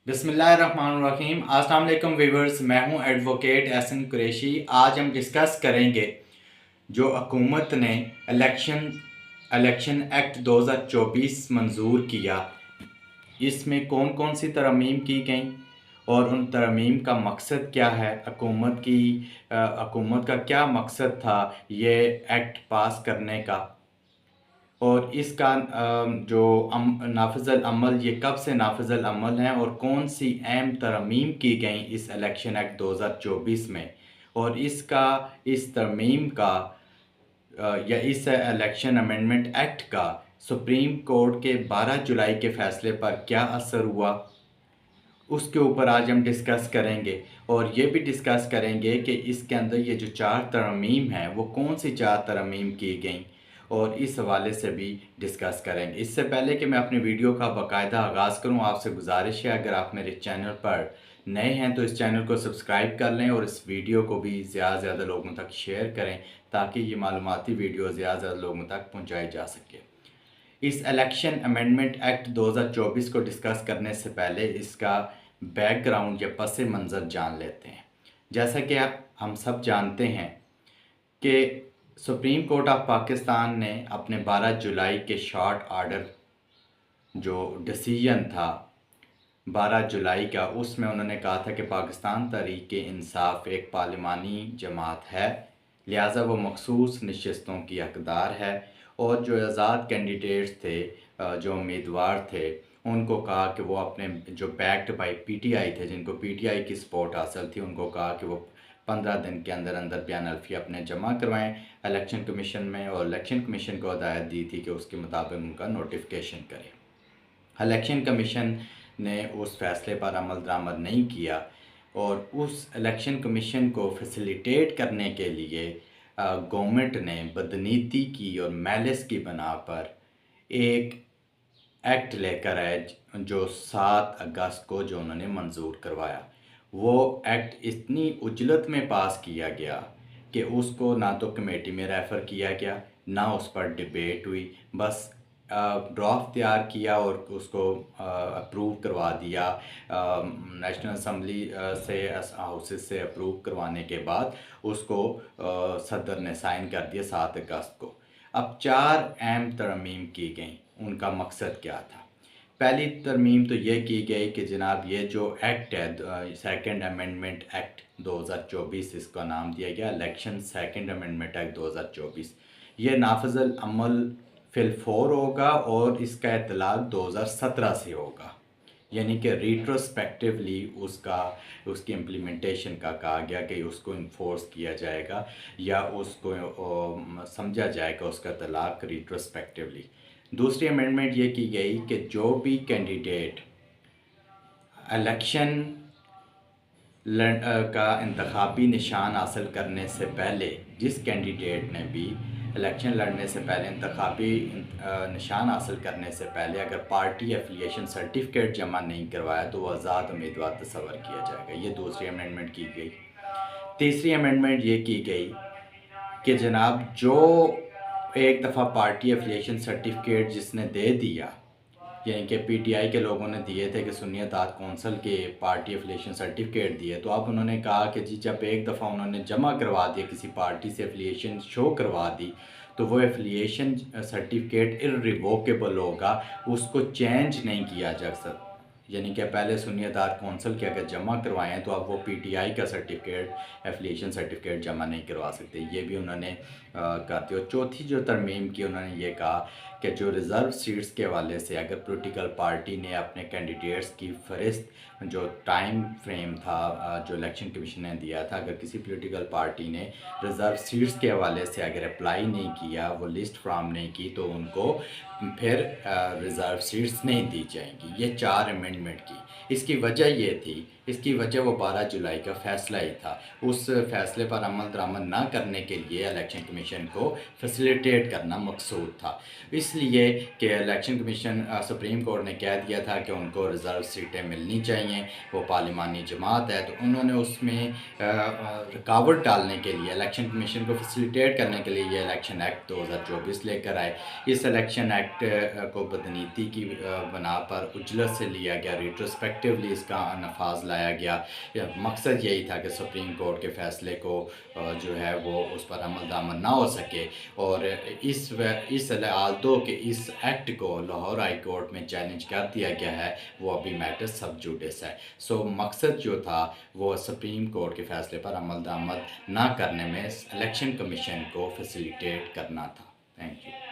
बिस्मिल्लाहिर्रहमानिर्रहीम। अस्सलाम वालेकुम व्यूवर्स, मैं हूं एडवोकेट एहसन कुरैशी। आज हम डिस्कस करेंगे जो हुकूमत ने इलेक्शन एक्ट 2024 मंजूर किया, इसमें कौन कौन सी तरमीम की गई और उन तरमीम का मकसद क्या है। हुकूमत का क्या मकसद था ये एक्ट पास करने का, और इसका जो नाफिज़ल अमल ये कब से नाफिज़ल अमल है और कौन सी अहम तरमीम की गई इस इलेक्शन एक्ट 2024 में, और इस तरमीम का या इस इलेक्शन अमेंडमेंट एक्ट का सुप्रीम कोर्ट के 12 जुलाई के फ़ैसले पर क्या असर हुआ, उसके ऊपर आज हम डिस्कस करेंगे। और ये भी डिस्कस करेंगे कि इसके अंदर ये जो 4 तरमीम हैं वो कौन सी 4 तरमीम की गई, और इस हवाले से भी डिस्कस करेंगे। इससे पहले कि मैं अपनी वीडियो का बाकायदा आगाज़ करूं, आपसे गुजारिश है अगर आप मेरे चैनल पर नए हैं तो इस चैनल को सब्सक्राइब कर लें और इस वीडियो को भी ज़्यादा से ज़्यादा लोगों तक शेयर करें ताकि ये मालूमाती वीडियो ज़्यादा से ज़्यादा लोगों तक पहुँचाई जा सके। इस इलेक्शन अमेंडमेंट एक्ट 2024 को डिस्कस करने से पहले इसका बैकग्राउंड या पस मंज़र जान लेते हैं। जैसा कि हम सब जानते हैं कि सुप्रीम कोर्ट ऑफ पाकिस्तान ने अपने 12 जुलाई के शॉर्ट आर्डर जो डिसीजन था 12 जुलाई का, उसमें उन्होंने कहा था कि पाकिस्तान तहरीक-ए-इंसाफ एक पार्लिमानी जमात है, लिहाजा वो मखसूस नशस्तों की हकदार है, और जो आज़ाद कैंडिडेट्स थे, जो उम्मीदवार थे, उनको कहा कि वो अपने जो बैक्ड बाय पीटीआई थे, जिनको पीटीआई की सपोर्ट हासिल थी, उनको कहा कि वो 15 दिन के अंदर अंदर बयान अल्फिया अपने जमा करवाएं इलेक्शन कमीशन में, और इलेक्शन कमीशन को हदायत दी थी कि उसके मुताबिक उनका नोटिफिकेशन करें। इलेक्शन कमीशन ने उस फैसले पर अमल दरामद नहीं किया, और उस इलेक्शन कमीशन को फैसिलिटेट करने के लिए गवर्नमेंट ने बदनीति की और मैलिस की बना पर एक एक्ट लेकर आए जो 7 अगस्त को जो उन्होंने मंजूर करवाया। वो एक्ट इतनी उजलत में पास किया गया कि उसको ना तो कमेटी में रेफ़र किया गया, ना उस पर डिबेट हुई, बस ड्राफ्ट तैयार किया और उसको अप्रूव करवा दिया। नेशनल असम्बली से हाउसेस से अप्रूव करवाने के बाद उसको सदर ने साइन कर दिया 7 अगस्त को। अब 4 अहम तरमीम की गई, उनका मकसद क्या था। पहली तरमीम तो ये की गई कि जनाब ये जो एक्ट है सेकंड अमेंडमेंट एक्ट 2024, इसका नाम दिया गया इलेक्शन सेकंड अमेंडमेंट एक्ट 2024, ये नाफिज़ल अमल फिलफौर होगा और इसका इतलाक़ 2017 से होगा, यानी कि रिट्रोस्पेक्टिवली उसकी इम्प्लीमेंटेशन का कहा गया कि उसको इन्फोर्स किया जाएगा या उसको समझा जाएगा उसका इतलाक़ रिट्रोस्पेक्टिवली। दूसरी अमेंडमेंट ये की गई कि जो भी कैंडिडेट इलेक्शन का इंतखाबी निशान हासिल करने से पहले, जिस कैंडिडेट ने भी इलेक्शन लड़ने से पहले इंतखाबी निशान हासिल करने से पहले अगर पार्टी एफिलिएशन सर्टिफिकेट जमा नहीं करवाया तो वो आज़ाद उम्मीदवार तस्वर किया जाएगा। ये दूसरी अमेंडमेंट की गई। तीसरी अमेंडमेंट ये की गई कि जनाब जो एक दफ़ा पार्टी एफिलिएशन सर्टिफिकेट जिसने दे दिया, यानी कि पीटीआई के लोगों ने दिए थे कि सुन्नी अतात कौंसिल के पार्टी एफिलिएशन सर्टिफिकेट दिए, तो अब उन्होंने कहा कि जी जब एक दफ़ा उन्होंने जमा करवा दिया, किसी पार्टी से एफिलिएशन शो करवा दी, तो वो एफिलिएशन सर्टिफिकेट इर्रिवोकेबल होगा, उसको चेंज नहीं किया जा सकता। यानी कि पहले सुन्नी अतात कौंसिल के अगर जमा करवाएं तो अब वो पीटीआई का सर्टिफिकेट एफिलिएशन सर्टिफिकेट जमा नहीं करवा सकते। ये भी उन्होंने कर दिया। चौथी जो तरमीम की, उन्होंने ये कहा कि जो रिज़र्व सीट्स के हवाले से अगर पॉलिटिकल पार्टी ने अपने कैंडिडेट्स की फ़हरिस्त जो टाइम फ्रेम था जो इलेक्शन कमीशन ने दिया था, अगर किसी पॉलिटिकल पार्टी ने रिज़र्व सीट्स के हवाले से अगर अप्लाई नहीं किया, वो लिस्ट फ्राहम नहीं की, तो उनको फिर रिज़र्व सीट्स नहीं दी जाएंगी। ये 4 अमेंडमेंट की। इसकी वजह ये थी, इसकी वजह वो 12 जुलाई का फ़ैसला ही था। उस फ़ैसले पर अमल दरामद ना करने के लिए इलेक्शन कमीशन को फैसिलिटेट करना मकसूद था। इस لیے کہ الیکشن کمیشن سپریم کورٹ نے کہہ دیا تھا کہ ان کو ریزرو سیٹیں ملنی چاہیے، وہ پارلیمانی جماعت ہے، تو انہوں نے اس میں رکاوٹ ڈالنے کے لیے الیکشن کمیشن کو فیسیلیٹیٹ کرنے کے لیے یہ الیکشن ایکٹ 2024 لے کر آئے۔ اس الیکشن ایکٹ کو بدنیتی کی بنا پر اجلت سے لیا گیا، ریٹروسپیکٹیولی اس کا نفاذ لایا گیا۔ مقصد یہی تھا کہ سپریم کورٹ کے فیصلے کو جو ہے وہ اس پر عمل درآمد نہ ہو سکے، اور اس آلتو کہ اس ایکٹ کو لاہور ہائی کورٹ میں چیلنج کر دیا گیا ہے، وہ ابھی میٹر سب جوڈس ہے۔ سو مقصد جو تھا وہ سپریم کورٹ کے فیصلے پر عمل درآمد نہ کرنے میں الیکشن کمیشن کو فیسیلیٹیٹ کرنا تھا۔ Thank you.